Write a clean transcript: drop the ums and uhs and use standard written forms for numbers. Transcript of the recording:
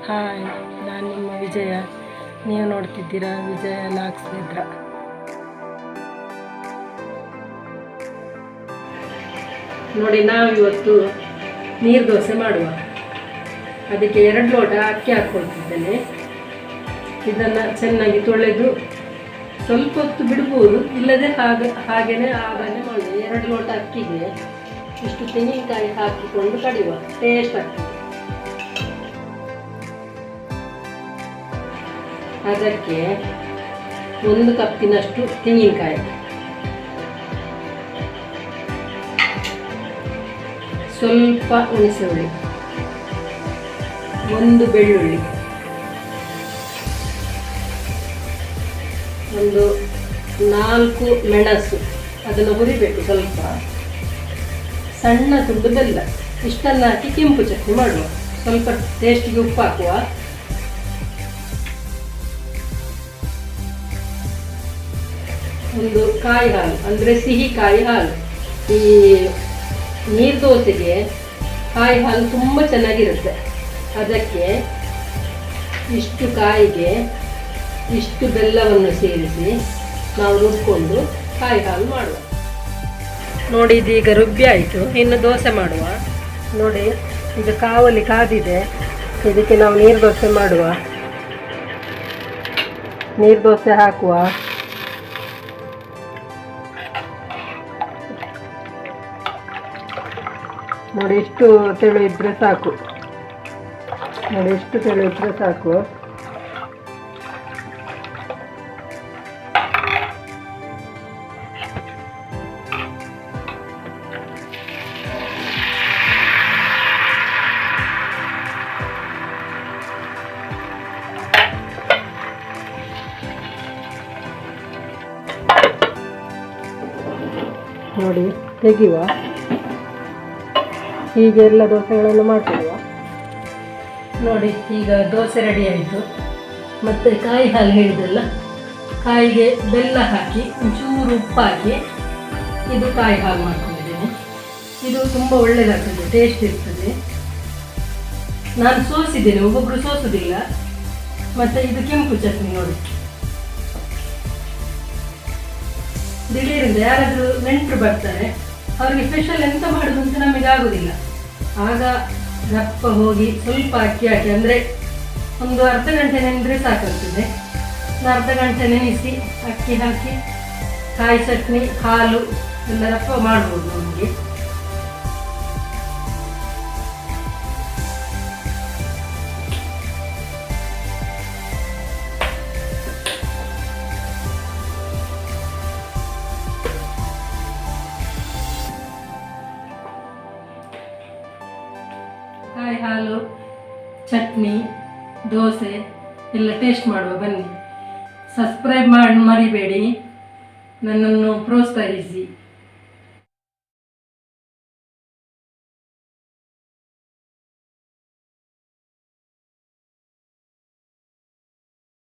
Hi, ನಾನು ನಿಮ್ಮ ವಿಜಯ. ನೀವು ನೋಡ್ತಿದ್ದೀರಾ ವಿಜಯ ಲಾಕ್ಸ್ ನೇತ್ರ. ನೋಡಿ, ನಾವಿವತ್ತು ನೀರು ದೋಸೆ ಮಾಡುವ. ಅದಕ್ಕೆ 2 ಲೋಟ ಅಕ್ಕಿ ಹಾಕ್ಕೊಳ್ತಿದ್ದೇನೆ. ಇದನ್ನು ಚೆನ್ನಾಗಿ ತೊಳೆದು ಸ್ವಲ್ಪ ಹೊತ್ತು ಬಿಡ್ಬೋದು, ಇಲ್ಲದೆ ಹಾಗೇನೆ ಮಾಡುವ. 2 ಲೋಟ ಅಕ್ಕಿಗೆ ಇಷ್ಟು ತೆಂಗಿನಕಾಯಿ ಹಾಕಿಕೊಂಡು ಕಡಿಯುವ, ಟೇಸ್ಟ್ ಆಗ್ತದೆ. ಅದಕ್ಕೆ 1 ಕಪ್ಪಿನಷ್ಟು ತೆಂಗಿನಕಾಯಿ, ಸ್ವಲ್ಪ ಹುಣಸೆಹುಳಿ, 1 ಬೆಳ್ಳುಳ್ಳಿ, 4 ಮೆಣಸು, ಅದನ್ನು ಹುರಿಬೇಕು. ಸ್ವಲ್ಪ ಸಣ್ಣ ತುಂಡು ಬೆಲ್ಲ, ಇಷ್ಟನ್ನು ಹಾಕಿ ಕೆಂಪು ಚಟ್ನಿ ಮಾಡುವ. ಸ್ವಲ್ಪ ಟೇಸ್ಟಿಗೆ ಉಪ್ಪು ಹಾಕುವ. ಒಂದು ಕಾಯಿ ಹಾಲು, ಅಂದರೆ ಸಿಹಿ ಕಾಯಿ ಹಾಲು. ಈ ನೀರು ದೋಸೆಗೆ ಕಾಯಿ ಹಾಲು ತುಂಬ ಚೆನ್ನಾಗಿರುತ್ತೆ. ಅದಕ್ಕೆ ಇಷ್ಟು ಕಾಯಿಗೆ ಇಷ್ಟು ಬೆಲ್ಲವನ್ನು ಸೇರಿಸಿ ನಾವು ರುಬ್ಕೊಂಡು ಕಾಯಿ ಹಾಲು ಮಾಡುವ. ನೋಡಿ, ಇದೀಗ ರುಬ್ಬಿ ಆಯಿತು. ಇನ್ನು ದೋಸೆ ಮಾಡುವ. ನೋಡಿ, ಇದು ಕಾವಲಿ ಕಾದಿದೆ. ಇದಕ್ಕೆ ನಾವು ನೀರು ದೋಸೆ ಮಾಡುವ. ನೀರು ದೋಸೆ ಹಾಕುವ. ನೋಡಿ, ಇಷ್ಟು ತೆಳು ಇದ್ರೆ ಸಾಕು. ನೋಡಿ, ಇಷ್ಟು ತೆಳು ಇದ್ರೆ ಸಾಕು. ನೋಡಿ, ತೆಗೆಯುವ. ಹೀಗೆ ಎಲ್ಲ ದೋಸೆಗಳನ್ನು ಮಾಡ್ಕೊಳ್ಳುವ. ನೋಡಿ, ಈಗ ದೋಸೆ ರೆಡಿ ಆಯಿತು. ಮತ್ತು ಕಾಯಿ ಹಾಲು ಹೇಳಿದಲ್ಲ, ಕಾಯಿಗೆ ಬೆಲ್ಲ ಹಾಕಿ ಒಂಚೂರು ಉಪ್ಪು ಹಾಕಿ ಇದು ಕಾಯಿ ಹಾಲು ಮಾಡ್ಕೊಂಡಿದ್ದೇನೆ. ಇದು ತುಂಬ ಒಳ್ಳೆಯದಾಗ್ತದೆ, ಟೇಸ್ಟ್ ಇರ್ತದೆ. ನಾನು ಸೋಸಿದ್ದೇನೆ, ಒಬ್ಬೊಬ್ಬರು ಸೋಸೋದಿಲ್ಲ. ಮತ್ತು ಇದು ಕೆಂಪು ಚಟ್ನಿ. ನೋಡಿ, ದಿಢೀರಿಂದ ಯಾರಾದರೂ ನೆಂಟರು ಬರ್ತಾರೆ, ಅವರಿಗೆ ಸ್ಪೆಷಲ್ ಎಂತ ಮಾಡೋದು ಅಂತ ನಮಗೆ ಆಗೋದಿಲ್ಲ. ಆಗ ದಪ್ಪ ಹೋಗಿ ಸ್ವಲ್ಪ ಅಕ್ಕಿ ಹಾಕಿ, ಅಂದರೆ ಒಂದು ಅರ್ಧ ಗಂಟೆ ನೆನೆದ್ರೆ ಸಾಕಾಗ್ತದೆ. ಒಂದು ಅರ್ಧ ಗಂಟೆ ನೆನೆಸಿ ಅಕ್ಕಿ ಹಾಕಿ ಕಾಯಿ ಚಟ್ನಿ ಹಾಲು ಎಲ್ಲ ದಪ್ಪ ಮಾಡ್ಬೋದು ನಮಗೆ. ಕಾಯಿ ಹಾಲು, ಚಟ್ನಿ, ದೋಸೆ ಎಲ್ಲ ಟೇಸ್ಟ್ ಮಾಡುವ. ಬನ್ನಿ, ಸಬ್ಸ್ಕ್ರೈಬ್ ಮಾಡಿ ಮರಿಬೇಡಿ, ನನ್ನನ್ನು ಪ್ರೋತ್ಸಾಹಿಸಿ.